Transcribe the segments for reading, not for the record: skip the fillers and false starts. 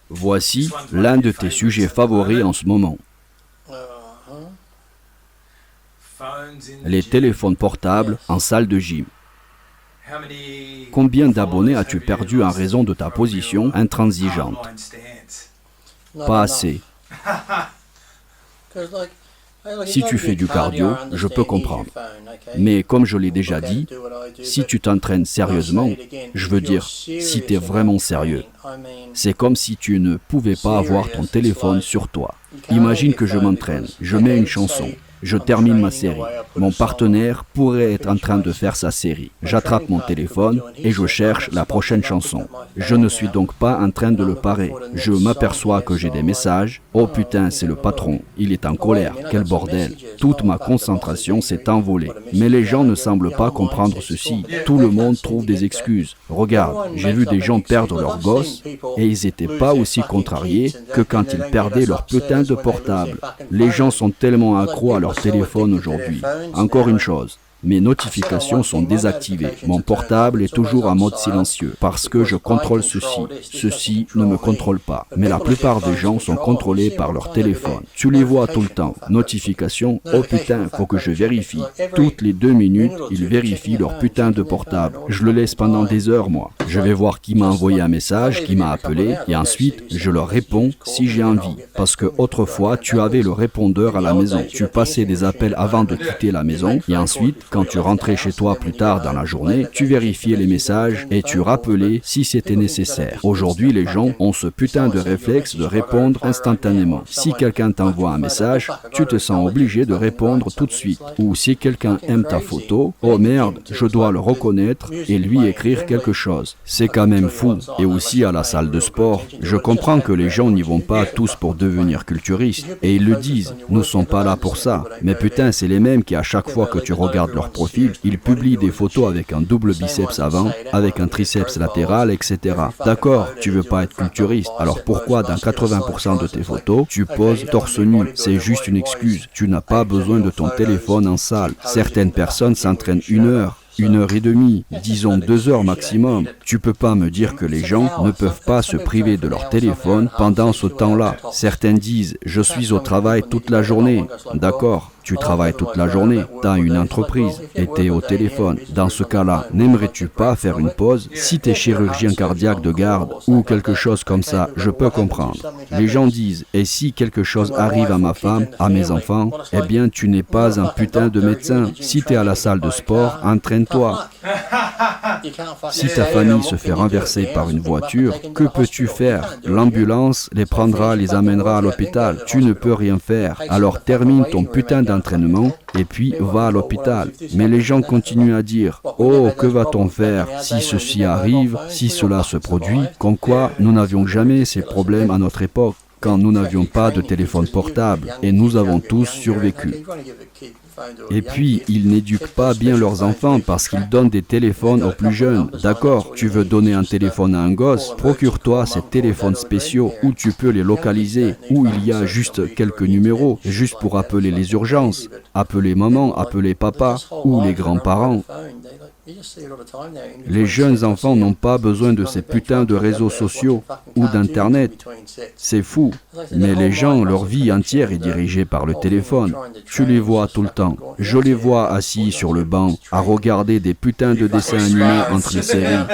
Voici l'un de tes sujets favoris en ce moment. Les téléphones portables en salle de gym. Combien d'abonnés as-tu perdu en raison de ta position intransigeante? Pas assez. Si tu fais du cardio, je peux comprendre. Mais comme je l'ai déjà dit, si tu t'entraînes sérieusement, je veux dire, si tu es vraiment sérieux, c'est comme si tu ne pouvais pas avoir ton téléphone sur toi. Imagine que je m'entraîne, je mets une chanson. Je termine ma série. Mon partenaire pourrait être en train de faire sa série. J'attrape mon téléphone et je cherche la prochaine chanson. Je ne suis donc pas en train de le parer. Je m'aperçois que j'ai des messages. Oh putain, c'est le patron. Il est en colère. Quel bordel. Toute ma concentration s'est envolée. Mais les gens ne semblent pas comprendre ceci. Tout le monde trouve des excuses. Regarde, j'ai vu des gens perdre leurs gosses et ils n'étaient pas aussi contrariés que quand ils perdaient leur putain de portable. Les gens sont tellement accros à leur téléphone aujourd'hui. Encore une chose, mes notifications sont désactivées. Mon portable est toujours en mode silencieux parce que je contrôle ceci. Ceci ne me contrôle pas. Mais la plupart des gens sont contrôlés par leur téléphone. Tu les vois tout le temps. Notifications, oh putain, faut que je vérifie. Toutes les 2 minutes, ils vérifient leur putain de portable. Je le laisse pendant des heures, moi. Je vais voir qui m'a envoyé un message, qui m'a appelé, et ensuite, je leur réponds si j'ai envie. Parce que autrefois, tu avais le répondeur à la maison. Tu passais des appels avant de quitter la maison, et ensuite, quand tu rentrais chez toi plus tard dans la journée, tu vérifiais les messages et tu rappelais si c'était nécessaire. Aujourd'hui, les gens ont ce putain de réflexe de répondre instantanément. Si quelqu'un t'envoie un message, tu te sens obligé de répondre tout de suite. Ou si quelqu'un aime ta photo, oh merde, je dois le reconnaître et lui écrire quelque chose. C'est quand même fou. Et aussi à la salle de sport, je comprends que les gens n'y vont pas tous pour devenir culturistes. Et ils le disent, nous ne sommes pas là pour ça. Mais putain, c'est les mêmes qui à chaque fois que tu regardes leur profil, ils publient des photos avec un double biceps avant, avec un triceps latéral, etc. D'accord, tu veux pas être culturiste, alors pourquoi dans 80% de tes photos, tu poses torse nu? C'est juste une excuse, tu n'as pas besoin de ton téléphone en salle. Certaines personnes s'entraînent 1 heure. 1h30, disons 2 heures maximum. Tu peux pas me dire que les gens ne peuvent pas se priver de leur téléphone pendant ce temps-là. Certains disent, je suis au travail toute la journée. D'accord, tu travailles toute la journée, tu as une entreprise et tu es au téléphone. Dans ce cas-là, n'aimerais-tu pas faire une pause? Si tu es chirurgien cardiaque de garde ou quelque chose comme ça, je peux comprendre. Les gens disent, et si quelque chose arrive à ma femme, à mes enfants, eh bien tu n'es pas un putain de médecin. Si tu es à la salle de sport, entraîne-toi. Si ta famille se fait renverser par une voiture, que peux-tu faire? L'ambulance les prendra, les amènera à l'hôpital. Tu ne peux rien faire. Alors termine ton putain d'entraînement et puis va à l'hôpital. Mais les gens continuent à dire, oh, que va-t-on faire si ceci arrive, si cela se produit? Comme quoi, nous n'avions jamais ces problèmes à notre époque, quand nous n'avions pas de téléphone portable et nous avons tous survécu. Et puis, ils n'éduquent pas bien leurs enfants parce qu'ils donnent des téléphones aux plus jeunes. D'accord, tu veux donner un téléphone à un gosse, procure-toi ces téléphones spéciaux où tu peux les localiser, où il y a juste quelques numéros, juste pour appeler les urgences, appeler maman, appeler papa ou les grands-parents. Les jeunes enfants n'ont pas besoin de ces putains de réseaux sociaux ou d'internet. C'est fou. Mais les gens, leur vie entière est dirigée par le téléphone. Tu les vois tout le temps. Je les vois assis sur le banc à regarder des putains de dessins animés entre les séries.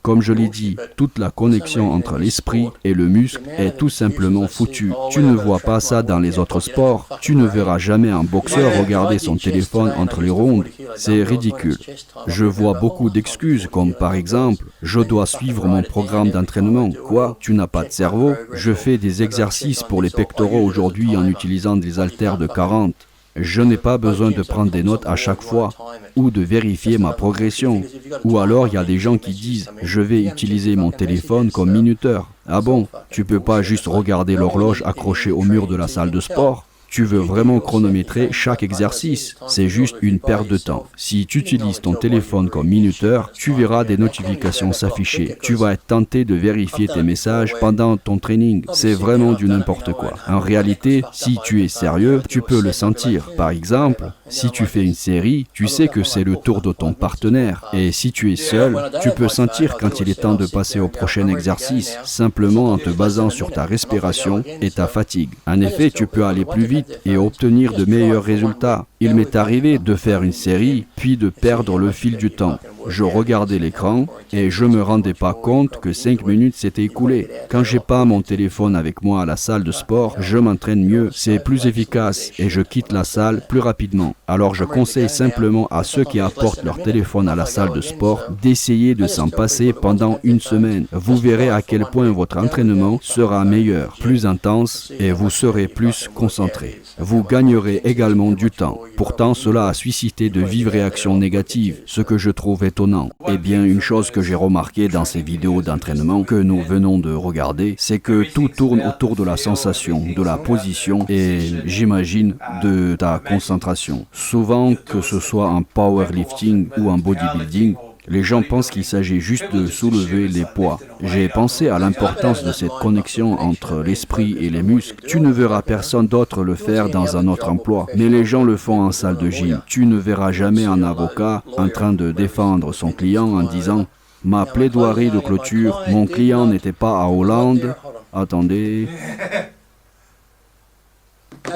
Comme je l'ai dit, toute la connexion entre l'esprit et le muscle est tout simplement foutue. Tu ne vois pas ça dans les autres sports. Tu ne verras jamais un boxeur regarder son téléphone entre les rounds. C'est ridicule. Je vois beaucoup d'excuses comme par exemple, je dois suivre mon programme d'entraînement. Quoi? Tu n'as pas de cerveau? Je fais des exercices pour les pectoraux aujourd'hui en utilisant des haltères de 40. Je n'ai pas besoin de prendre des notes à chaque fois ou de vérifier ma progression. Ou alors il y a des gens qui disent « je vais utiliser mon téléphone comme minuteur ». Ah bon, tu peux pas juste regarder l'horloge accrochée au mur de la salle de sport? Tu veux vraiment chronométrer chaque exercice. C'est juste une perte de temps. Si tu utilises ton téléphone comme minuteur, tu verras des notifications s'afficher. Tu vas être tenté de vérifier tes messages pendant ton training. C'est vraiment du n'importe quoi. En réalité, si tu es sérieux, tu peux le sentir. Par exemple, si tu fais une série, tu sais que c'est le tour de ton partenaire. Et si tu es seul, tu peux sentir quand il est temps de passer au prochain exercice, simplement en te basant sur ta respiration et ta fatigue. En effet, tu peux aller plus vite et obtenir de meilleurs résultats. Il m'est arrivé de faire une série, puis de perdre le fil du temps. Je regardais l'écran et je me rendais pas compte que 5 minutes s'étaient écoulées. Quand j'ai pas mon téléphone avec moi à la salle de sport, je m'entraîne mieux, c'est plus efficace et je quitte la salle plus rapidement. Alors je conseille simplement à ceux qui apportent leur téléphone à la salle de sport d'essayer de s'en passer pendant une semaine. Vous verrez à quel point votre entraînement sera meilleur, plus intense et vous serez plus concentré. Vous gagnerez également du temps. Pourtant, cela a suscité de vives réactions négatives, ce que je trouve étonnant. Eh bien, une chose que j'ai remarqué dans ces vidéos d'entraînement que nous venons de regarder, c'est que tout tourne autour de la sensation, de la position et, j'imagine, de ta concentration. Souvent, que ce soit en powerlifting ou en bodybuilding, les gens pensent qu'il s'agit juste de soulever les poids. J'ai pensé à l'importance de cette connexion entre l'esprit et les muscles. Tu ne verras personne d'autre le faire dans un autre emploi, mais les gens le font en salle de gym. Tu ne verras jamais un avocat en train de défendre son client en disant « Ma plaidoirie de clôture, mon client n'était pas à Hollande. Attendez... »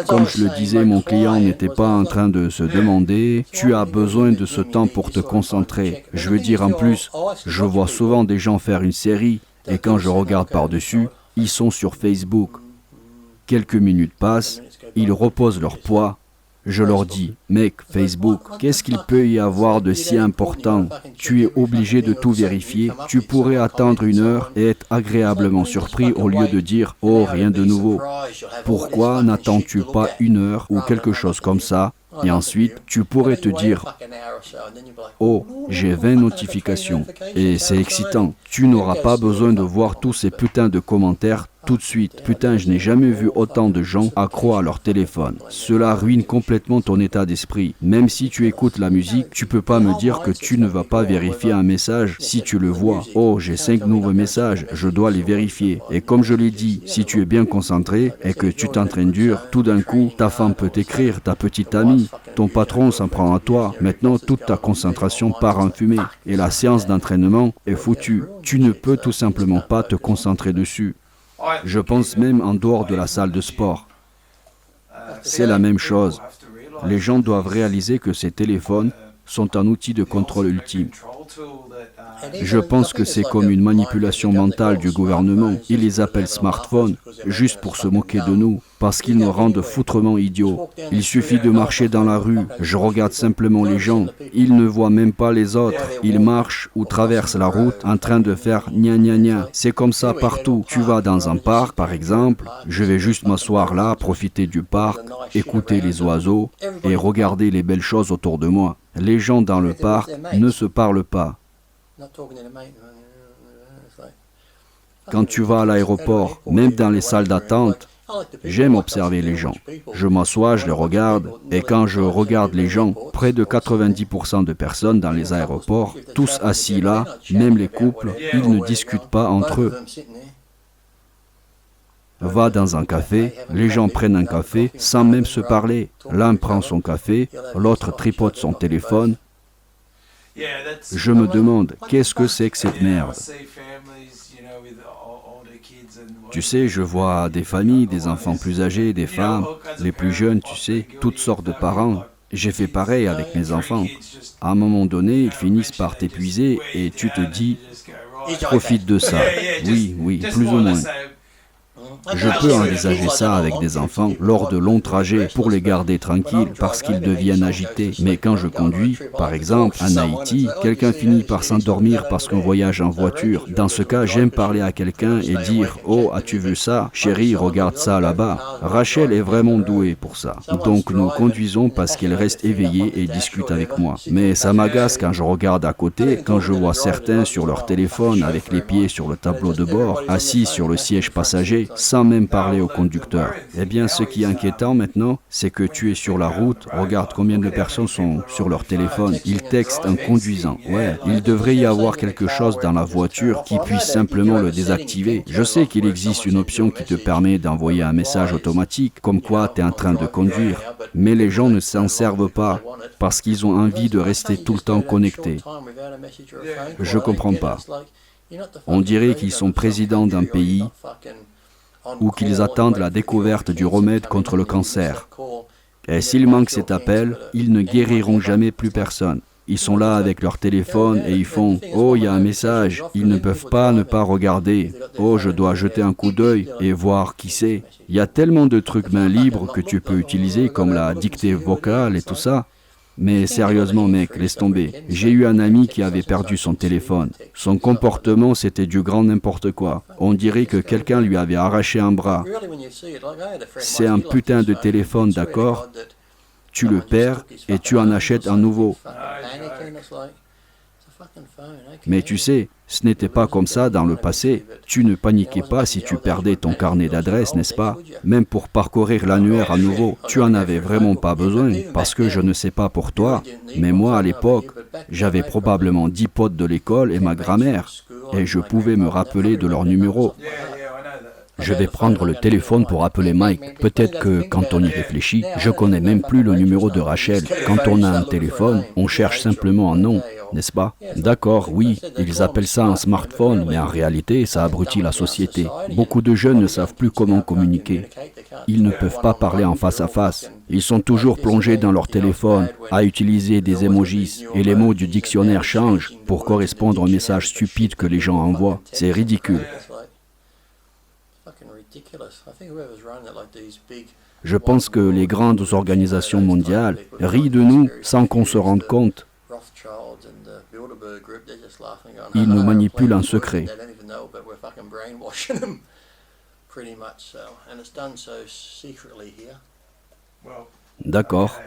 Comme je le disais, mon client n'était pas en train de se demander « Tu as besoin de ce temps pour te concentrer ». Je veux dire en plus, je vois souvent des gens faire une série et quand je regarde par-dessus, ils sont sur Facebook. Quelques minutes passent, ils reposent leur poids. Je leur dis, mec, Facebook, qu'est-ce qu'il peut y avoir de si important? Tu es obligé de tout vérifier. Tu pourrais attendre 1 heure et être agréablement surpris au lieu de dire, oh, rien de nouveau. Pourquoi n'attends-tu pas 1 heure ou quelque chose comme ça? Et ensuite, tu pourrais te dire, oh, j'ai 20 notifications. Et c'est excitant. Tu n'auras pas besoin de voir tous ces putains de commentaires tout de suite. Putain, je n'ai jamais vu autant de gens accros à leur téléphone. Cela ruine complètement ton état d'esprit. Même si tu écoutes la musique, tu peux pas me dire que tu ne vas pas vérifier un message si tu le vois. Oh, j'ai 5 nouveaux messages, je dois les vérifier. Et comme je l'ai dit, si tu es bien concentré et que tu t'entraînes dur, tout d'un coup, ta femme peut t'écrire, ta petite amie, ton patron s'en prend à toi. Maintenant, toute ta concentration part en fumée. Et la séance d'entraînement est foutue. Tu ne peux tout simplement pas te concentrer dessus. Je pense même en dehors de la salle de sport. C'est la même chose. Les gens doivent réaliser que ces téléphones sont un outil de contrôle ultime. Je pense que c'est comme une manipulation mentale du gouvernement. Ils les appellent smartphones juste pour se moquer de nous, parce qu'ils nous rendent foutrement idiots. Il suffit de marcher dans la rue, je regarde simplement les gens, ils ne voient même pas les autres. Ils marchent ou traversent la route en train de faire gna gna gna. C'est comme ça partout. Tu vas dans un parc, par exemple, je vais juste m'asseoir là, profiter du parc, écouter les oiseaux et regarder les belles choses autour de moi. Les gens dans le parc ne se parlent pas. Quand tu vas à l'aéroport, même dans les salles d'attente, j'aime observer les gens. Je m'assois, je les regarde, et quand je regarde les gens, près de 90% de personnes dans les aéroports, tous assis là, même les couples, ils ne discutent pas entre eux. Va dans un café, les gens prennent un café sans même se parler. L'un prend son café, l'autre tripote son téléphone. Je me demande, qu'est-ce que c'est que cette merde? Tu sais, je vois des familles, des enfants plus âgés, des femmes, les plus jeunes, tu sais, toutes sortes de parents. J'ai fait pareil avec mes enfants. À un moment donné, ils finissent par t'épuiser et tu te dis, profite de ça. Oui, plus ou moins. Je peux envisager ça avec des enfants lors de longs trajets pour les garder tranquilles parce qu'ils deviennent agités. Mais quand je conduis, par exemple, en Haïti, quelqu'un finit par s'endormir parce qu'on voyage en voiture. Dans ce cas, j'aime parler à quelqu'un et dire « Oh, as-tu vu ça? Chérie, regarde ça là-bas. » Rachel est vraiment douée pour ça. Donc nous conduisons parce qu'elle reste éveillée et discute avec moi. Mais ça m'agace quand je regarde à côté, quand je vois certains sur leur téléphone avec les pieds sur le tableau de bord, assis sur le siège passager. sans même parler au conducteur. Eh bien, ce qui est inquiétant maintenant, c'est que tu es sur la route, regarde combien de personnes sont sur leur téléphone. Ils textent en conduisant. Ouais, il devrait y avoir quelque chose dans la voiture qui puisse simplement le désactiver. Je sais qu'il existe une option qui te permet d'envoyer un message automatique, comme quoi tu es en train de conduire. Mais les gens ne s'en servent pas parce qu'ils ont envie de rester tout le temps connectés. Je comprends pas. On dirait qu'ils sont présidents d'un pays ou qu'ils attendent la découverte du remède contre le cancer. Et s'il manque cet appel, ils ne guériront jamais plus personne. Ils sont là avec leur téléphone et ils font « Oh, il y a un message ». Ils ne peuvent pas ne pas regarder. « Oh, je dois jeter un coup d'œil et voir qui c'est ». Il y a tellement de trucs main libre que tu peux utiliser comme la dictée vocale et tout ça. Mais sérieusement, mec, laisse tomber. J'ai eu un ami qui avait perdu son téléphone. Son comportement, c'était du grand n'importe quoi. On dirait que quelqu'un lui avait arraché un bras. C'est un putain de téléphone, d'accord ? Tu le perds et tu en achètes un nouveau. Mais tu sais, ce n'était pas comme ça dans le passé. Tu ne paniquais pas si tu perdais ton carnet d'adresse, n'est-ce pas? Même pour parcourir l'annuaire à nouveau, tu en avais vraiment pas besoin, parce que je ne sais pas pour toi, mais moi à l'époque, j'avais probablement 10 potes de l'école et ma grand-mère, et je pouvais me rappeler de leur numéro. Je vais prendre le téléphone pour appeler Mike. Peut-être que, quand on y réfléchit, je connais même plus le numéro de Rachel. Quand on a un téléphone, on cherche simplement un nom, n'est-ce pas? D'accord, oui, ils appellent ça un smartphone, mais en réalité, ça abrutit la société. Beaucoup de jeunes ne savent plus comment communiquer. Ils ne peuvent pas parler en face à face. Ils sont toujours plongés dans leur téléphone, à utiliser des emojis, et les mots du dictionnaire changent pour correspondre aux messages stupides que les gens envoient. C'est ridicule. Je pense que les grandes organisations mondiales rient de nous sans qu'on se rende compte. Ils nous manipulent en secret. D'accord.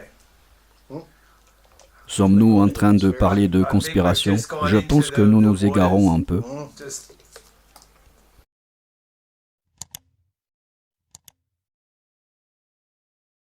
Sommes-nous en train de parler de conspiration? Je pense que nous nous égarons un peu.